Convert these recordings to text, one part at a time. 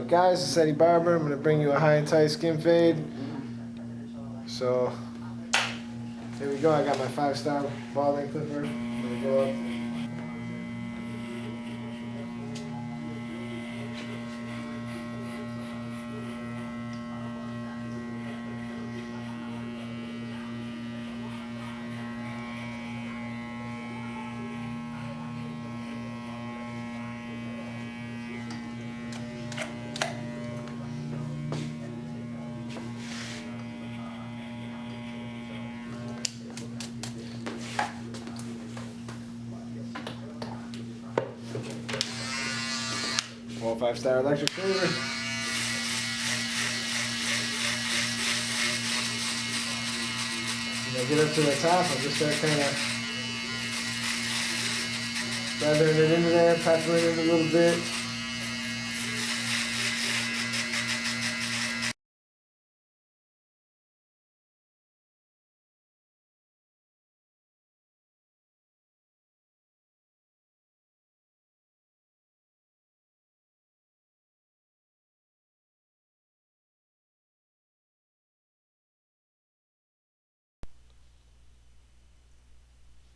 Alright guys, it's Eddie Barber. I'm going to bring you a high and tight skin fade. So, here we go. I got my 5-star balding clipper. I'm going to go up. 5-star electric shaver. When I get up to the top, I'll just start kind of feathering it into there, peppering it a little bit.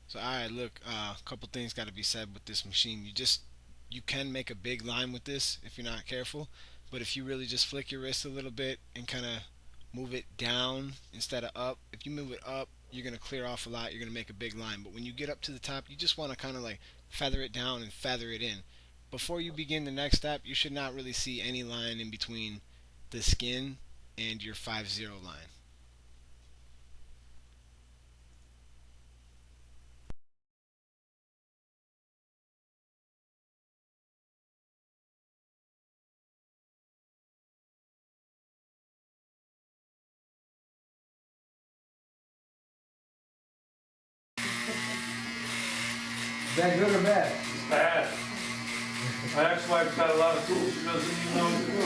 So alright, look, a couple things got to be said with this machine. You can make a big line with this if you're not careful, but if you really just flick your wrist a little bit and kind of move it down instead of up, if you move it up, you're gonna clear off a lot. You're gonna make a big line. But when you get up to the top, you just want to kind of like feather it down and feather it in. Before you begin the next step, you should not really see any line in between the skin and your 5-0 line. Is that good or bad? It's bad. My ex-wife's got a lot of tools she doesn't even know what to do.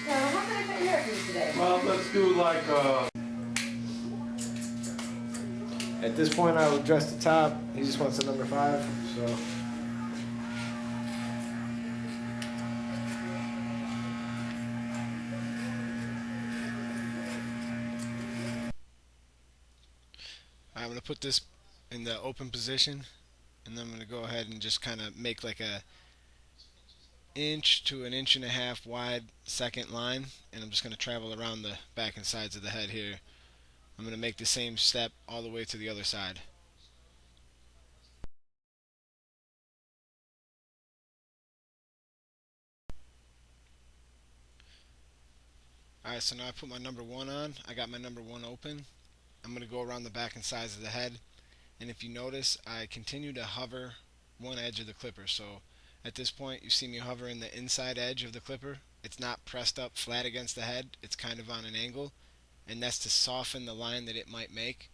So how can I cut your hair for you today? Well, let's do like At this point, I will dress the top. He just wants the number 5, so. I'm gonna put this in the open position, and then I'm gonna go ahead and just kind of make like a inch to an inch and a half wide second line, and I'm just gonna travel around the back and sides of the head here. I'm gonna make the same step all the way to the other side. Alright, so now I put my number 1 on. I got my number 1 open. I'm gonna go around the back and sides of the head, and if you notice, I continue to hover one edge of the clipper. So at this point, you see me hovering the inside edge of the clipper. It's not pressed up flat against the head, it's kind of on an angle, and that's to soften the line that it might make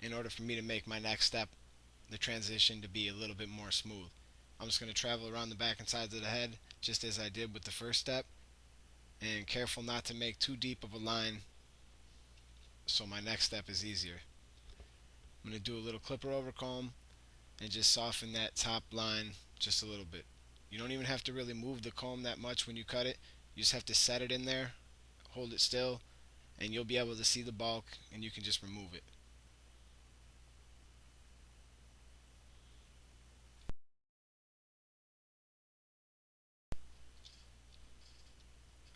in order for me to make my next step, the transition, to be a little bit more smooth. I'm just going to travel around the back and sides of the head just as I did with the first step, and careful not to make too deep of a line so my next step is easier. I'm going to do a little clipper over comb and just soften that top line just a little bit. You don't even have to really move the comb that much when you cut it. You just have to set it in there, hold it still, and you'll be able to see the bulk, and you can just remove it.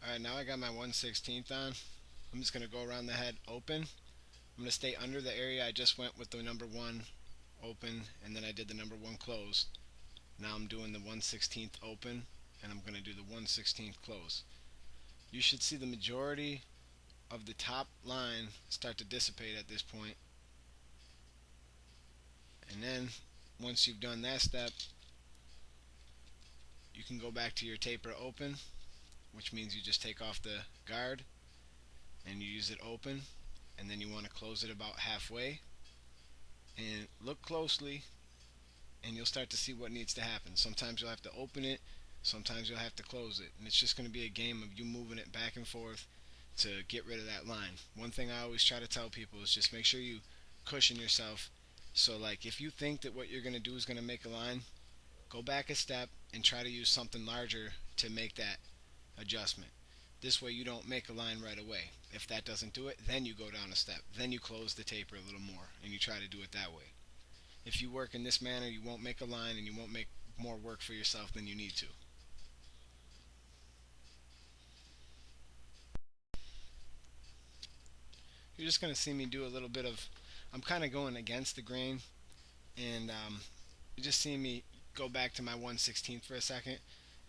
Alright, now I got my 1/16th on. I'm just going to go around the head open. I'm going to stay under the area I just went with the number 1 open, and then I did the number 1 closed. Now I'm doing the 1/16th open, and I'm going to do the 1/16th close. You should see the majority of the top line start to dissipate at this point. And then once you've done that step, you can go back to your taper open, which means you just take off the guard and you use it open, and then you want to close it about halfway, and look closely, and you'll start to see what needs to happen. Sometimes you'll have to open it, sometimes you'll have to close it, and it's just going to be a game of you moving it back and forth to get rid of that line. One thing I always try to tell people is just make sure you cushion yourself. So like if you think that what you're going to do is going to make a line, Go back a step and try to use something larger to make that adjustment. This way you don't make a line right away. If that doesn't do it, then you go down a step. Then you close the taper a little more and you try to do it that way. If you work in this manner, you won't make a line and you won't make more work for yourself than you need to. You're just going to see me do a little bit of, I'm kind of going against the grain, and you just see me go back to my 1/16 for a second,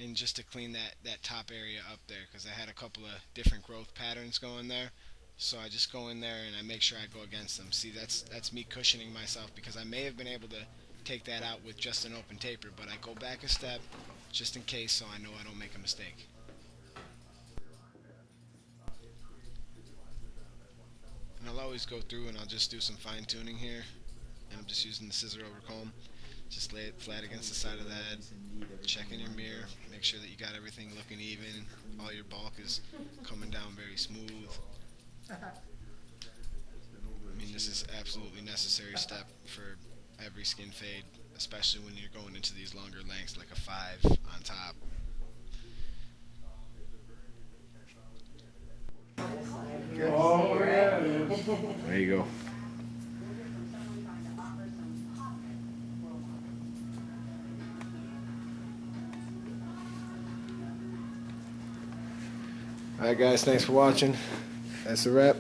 and just to clean that top area up there, because I had a couple of different growth patterns going there. So I just go in there and I make sure I go against them. See, that's me cushioning myself, because I may have been able to take that out with just an open taper, but I go back a step just in case, so I know I don't make a mistake. And I'll always go through and I'll just do some fine tuning here, and I'm just using the scissor over comb. Just lay it flat against the side of the head, check in your mirror, make sure that you got everything looking even, all your bulk is coming down very smooth. I mean, this is absolutely necessary step for every skin fade, especially when you're going into these longer lengths like a 5 on top. Oh, yeah, it is. There you go. Alright guys, thanks for watching. That's a wrap.